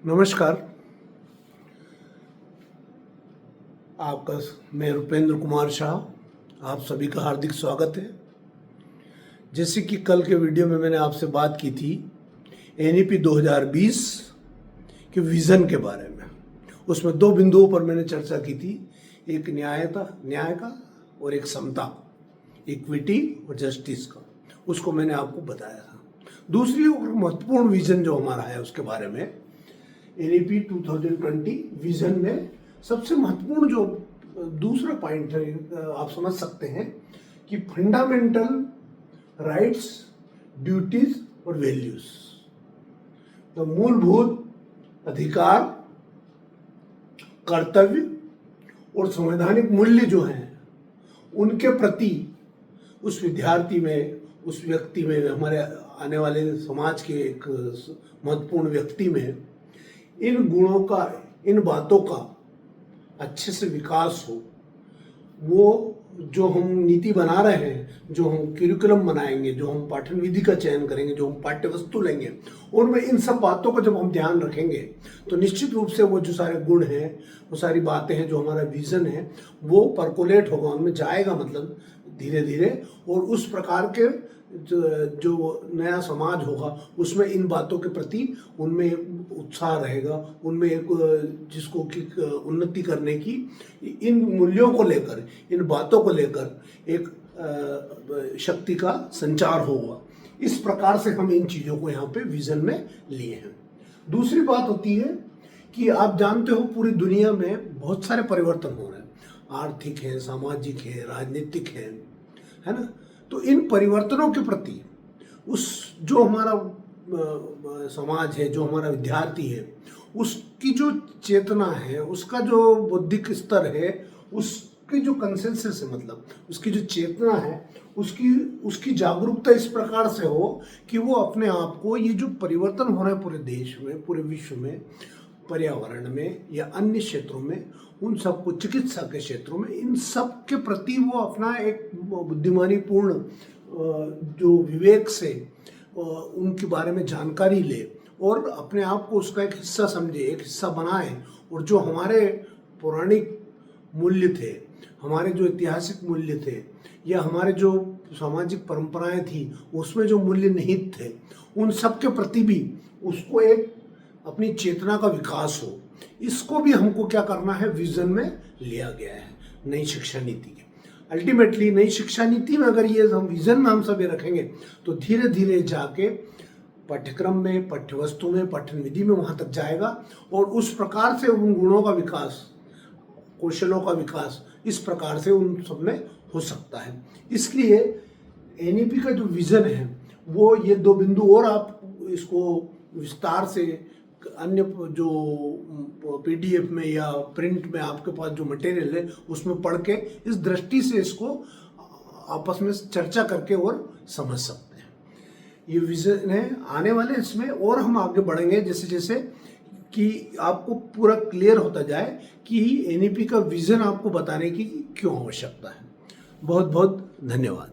नमस्कार। आपका मैं रुपेंद्र कुमार शाह, आप सभी का हार्दिक स्वागत है। जैसे कि कल के वीडियो में मैंने आपसे बात की थी एनईपी 2020 के विज़न के बारे में। उसमें दो बिंदुओं पर मैंने चर्चा की थी, एक न्याय का और एक समता, इक्विटी और जस्टिस का। उसको मैंने आपको बताया था। दूसरी और महत्वपूर्ण विज़न जो हमारा है उसके बारे में एनईपी 2020 विजन में सबसे महत्वपूर्ण जो दूसरा पॉइंट है, आप समझ सकते हैं कि फंडामेंटल राइट्स, ड्यूटीज और वैल्यूज, तो मूलभूत अधिकार, कर्तव्य और संवैधानिक मूल्य जो हैं उनके प्रति उस विद्यार्थी में, उस व्यक्ति में, हमारे आने वाले समाज के एक महत्वपूर्ण व्यक्ति में इन गुणों का, इन बातों का अच्छे से विकास हो। वो जो हम नीति बना रहे हैं, जो हम करिकुलम बनाएंगे, जो हम पाठन विधि का चयन करेंगे, जो हम पाठ्य वस्तु लेंगे, उनमें इन सब बातों का जब हम ध्यान रखेंगे तो निश्चित रूप से वो जो सारे गुण हैं, वो सारी बातें हैं, जो हमारा विजन है वो परकोलेट होगा, उनमें जाएगा, मतलब धीरे धीरे। और उस प्रकार के जो नया समाज होगा उसमें इन बातों के प्रति उनमें उत्साह रहेगा, उनमें एक जिसको कि उन्नति करने की, इन मूल्यों को लेकर, इन बातों को लेकर एक शक्ति का संचार होगा। इस प्रकार से हम इन चीज़ों को यहाँ पे विजन में लिए हैं। दूसरी बात होती है कि आप जानते हो पूरी दुनिया में बहुत सारे परिवर्तन हो रहे हैं, आर्थिक है, सामाजिक है, राजनीतिक है ना। तो इन परिवर्तनों के प्रति उस जो हमारा समाज है, जो हमारा विद्यार्थी है, उसकी जो चेतना है, उसका जो बौद्धिक स्तर है, उसकी जो कंसेंसस है, मतलब उसकी जो चेतना है, उसकी जागरूकता इस प्रकार से हो कि वो अपने आप को, ये जो परिवर्तन हो रहे हैं पूरे देश में, पूरे विश्व में, पर्यावरण में या अन्य क्षेत्रों में, उन सबको, चिकित्सा के क्षेत्रों में, इन सब के प्रति वो अपना एक बुद्धिमानी पूर्ण जो विवेक से उनके बारे में जानकारी ले और अपने आप को उसका एक हिस्सा समझे, एक हिस्सा बनाए। और जो हमारे पौराणिक मूल्य थे, हमारे जो ऐतिहासिक मूल्य थे, या हमारे जो सामाजिक परंपराएं थी, उसमें जो मूल्य निहित थे, उन सब के प्रति भी उसको एक अपनी चेतना का विकास हो। इसको भी हमको क्या करना है, विजन में लिया गया है नई शिक्षा नीति के। अल्टीमेटली नई शिक्षा नीति में अगर ये हम विजन में हम सब ये रखेंगे तो धीरे धीरे जाके पाठ्यक्रम में, पाठ्यवस्तु में, पाठन विधि में वहाँ तक जाएगा और उस प्रकार से उन गुणों का विकास, कौशलों का विकास इस प्रकार से उन सब में हो सकता है। इसलिए एनईपी का जो विजन है वो ये दो बिंदु, और आप इसको विस्तार से अन्य जो पीडीएफ में या प्रिंट में आपके पास जो मटेरियल है उसमें पढ़ के इस दृष्टि से इसको आपस में चर्चा करके और समझ सकते हैं। ये विजन है आने वाले, इसमें और हम आगे बढ़ेंगे जैसे जैसे कि आपको पूरा क्लियर होता जाए कि एनईपी का विजन आपको बताने की क्यों आवश्यकता है। बहुत बहुत धन्यवाद।